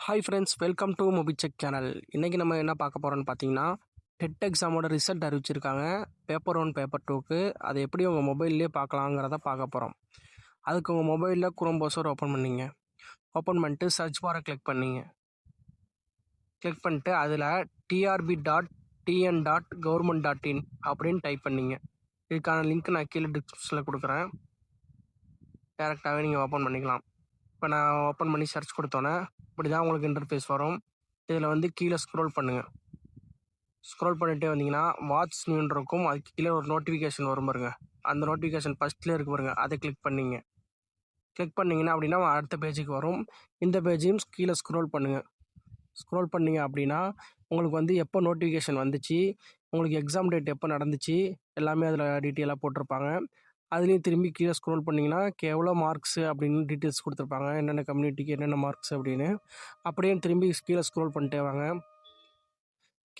Hi friends, welcome to மொபிச்செக் channel. இன்றைக்கி நம்ம என்ன பார்க்க போகிறோம்னு பார்த்தீங்கன்னா, டெட் எக்ஸாமோட ரிசல்ட் அறிவிச்சிருக்காங்க. பேப்பர் 1 பேப்பர் 2க்கு அதை எப்படி உங்கள் மொபைல்லே பார்க்கலாங்கிறத பார்க்க போகிறோம். அதுக்கு உங்கள் மொபைலில் குரோம் ப்ரௌசர் ஓப்பன் பண்ணிங்க. ஓப்பன் பண்ணிட்டு சர்ச் பாரை கிளிக் பண்ணிங்க. கிளிக் பண்ணிட்டு அதில் trb.tn.government.in அப்படின்னு டைப் பண்ணிங்க. இதுக்கான லிங்க் நான் கீழே டிஸ்கிரிப்ஷனில் கொடுக்குறேன். டேரெக்டாகவே நீங்கள் ஓப்பன் பண்ணிக்கலாம். இப்போ நான் ஓப்பன் பண்ணி சர்ச் கொடுத்தோன்னே இப்படி தான் உங்களுக்கு இன்டர்ஃபேஸ் வரும். இதில் வந்து கீழே ஸ்க்ரோல் பண்ணுங்கள். ஸ்க்ரோல் பண்ணிகிட்டே வந்தீங்கன்னா வாட்ச் நியூன்னு இருக்கும். அதுக்கு கீழே ஒரு நோட்டிஃபிகேஷன் வரும் பாருங்க. அந்த நோட்டிஃபிகேஷன் ஃபஸ்ட்லேயே இருக்கு பாருங்க, அதை கிளிக் பண்ணிங்க. கிளிக் பண்ணிங்கன்னா அப்படின்னா அடுத்த பேஜுக்கு வரும். இந்த பேஜையும் கீழே ஸ்க்ரோல் பண்ணுங்கள். ஸ்க்ரோல் பண்ணிங்க அப்படின்னா உங்களுக்கு வந்து எப்போ நோட்டிஃபிகேஷன் வந்துச்சு, உங்களுக்கு எக்ஸாம் டேட் எப்போ நடந்துச்சு எல்லாமே அதில் டீட்டெயிலாக போட்டிருப்பாங்க. அதுலேயும் திரும்பி கீழே ஸ்க்ரோல் பண்ணிங்கன்னா எவ்வளோ மார்க்ஸு அப்படின்னு டீட்டெயில்ஸ் கொடுத்துருப்பாங்க, என்னென்ன கம்யூனிட்டிக்கு என்னென்ன மார்க்ஸ் அப்படின்னு. அப்படியே திரும்பி கீழே ஸ்க்ரோல் பண்ணிட்டே வாங்க.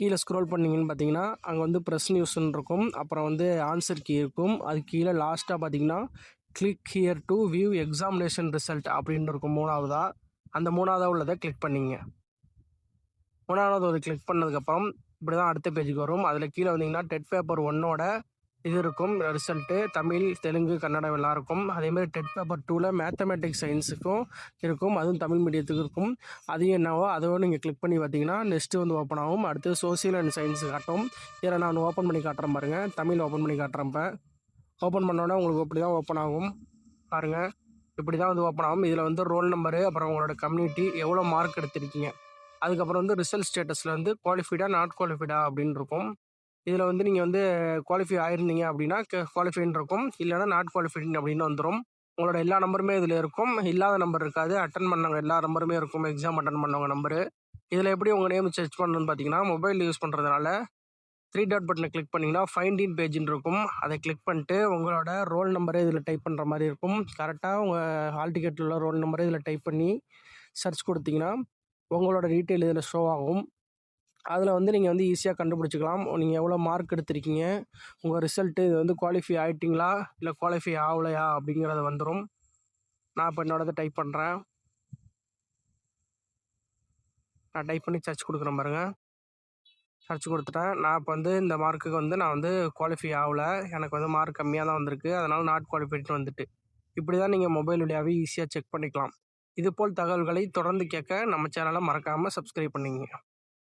கீழே ஸ்க்ரோல் பண்ணிங்கன்னு பார்த்தீங்கன்னா அங்கே வந்து ப்ரெஸ் நியூஸ்ன்னு இருக்கும். அப்புறம் வந்து ஆன்சர் கீ இருக்கும். அது கீழே லாஸ்ட்டாக பார்த்தீங்கன்னா click here to view examination result அப்படின்னு இருக்கும். மூணாவதாக அந்த மூணாவதாக உள்ளதை கிளிக் பண்ணிங்க. மூணாவது ஒரு கிளிக் பண்ணதுக்கப்புறம் இப்படி தான் அடுத்த பேஜுக்கு வரும். அதில் கீழே வந்தீங்கன்னா டெட் பேப்பர் 1ஓட இது இருக்கும் ரிசல்ட்டு. தமிழ், தெலுங்கு, கன்னடம் எல்லாம் இருக்கும். அதேமாதிரி டெட் பேப்பர் 2ல் மேத்தமேட்டிக்ஸ் சயின்ஸுக்கும் இருக்கும். அதுவும் தமிழ் மீடியத்துக்கு இருக்கும். அதையும் என்னவோ அதோடு நீங்கள் கிளிக் பண்ணி பார்த்தீங்கன்னா நெக்ஸ்ட்டு வந்து ஓப்பன் ஆகும். அடுத்து சோசியல் அண்ட் சயின்ஸ் காட்டும். இதில் நான் ஓப்பன் பண்ணி காட்டுறேன் பாருங்கள். தமிழ் ஓப்பன் பண்ணி காட்டுறேன். இப்போ ஓப்பன் பண்ணோன்னே உங்களுக்கு இப்படி தான் ஓப்பன் ஆகும் பாருங்கள். இப்படி தான் வந்து ஓப்பன் ஆகும். இதில் வந்து ரோல் நம்பரு, அப்புறம் உங்களோட கம்யூனிட்டி, எவ்வளோ மார்க் எடுத்திருக்கீங்க, அதுக்கப்புறம் வந்து ரிசல்ட் ஸ்டேட்டஸில் வந்து குவாலிஃபைடா நாட் குவாலிஃபைடா அப்படின்னு இருக்கும். இதில் வந்து நீங்கள் வந்து குவாலிஃபை ஆயிருந்தீங்க அப்படின்னா குவாலிஃபைன்னு இருக்கும், இல்லைனா நாட் குவாலிஃபைடுன்னு அப்படின்னு வந்துடும். உங்களோட எல்லா நம்பருமே இதில் இருக்கும். இல்லாத நம்பர் இருக்காது. அட்டன் பண்ணவங்க எல்லா நம்பருமே இருக்கும். எக்ஸாம் அட்டன் பண்ணவங்க நம்பரு. இதில் எப்படி உங்கள் நேம் சர்ச் பண்ணணும்னு பார்த்தீங்கன்னா, மொபைல் யூஸ் பண்ணுறதுனால 3 டாட் பட்டனை கிளிக் பண்ணிங்கன்னா ஃபைண்ட் இன் பேஜின்னு இருக்கும். அதை கிளிக் பண்ணிட்டு உங்களோட ரோல் நம்பரே இதில் டைப் பண்ணுற மாதிரி இருக்கும். கரெக்டாக உங்கள் ஹால் டிக்கெட்டில் உள்ள ரோல் நம்பரே இதில் டைப் பண்ணி சர்ச் கொடுத்தீங்கன்னா உங்களோட டீட்டெயில் இதில் ஷோ ஆகும். அதில் வந்து நீங்கள் வந்து ஈஸியாக கண்டுபிடிச்சிக்கலாம் நீங்கள் எவ்வளோ மார்க் எடுத்திருக்கீங்க, உங்கள் ரிசல்ட்டு இது வந்து குவாலிஃபை ஆகிட்டிங்களா இல்லை குவாலிஃபை ஆகலையா அப்படிங்கிறது வந்துடும். நான் இப்போ என்னோடதை டைப் பண்ணுறேன். நான் டைப் பண்ணி சர்ச் கொடுக்குறேன் பாருங்கள். சர்ச் கொடுத்துட்டேன். நான் இப்போ வந்து இந்த மார்க்குக்கு வந்து நான் வந்து குவாலிஃபை ஆகலை, எனக்கு வந்து மார்க் கம்மியாக தான் வந்திருக்கு, அதனால் நாட் குவாலிஃபைட்னு வந்துட்டு. இப்படி தான் நீங்கள் மொபைல் வழியாகவே ஈஸியாக செக் பண்ணிக்கலாம். இதுபோல் தகவல்களை தொடர்ந்து கேட்க நம்ம சேனலை மறக்காமல் சப்ஸ்கிரைப் பண்ணிங்க.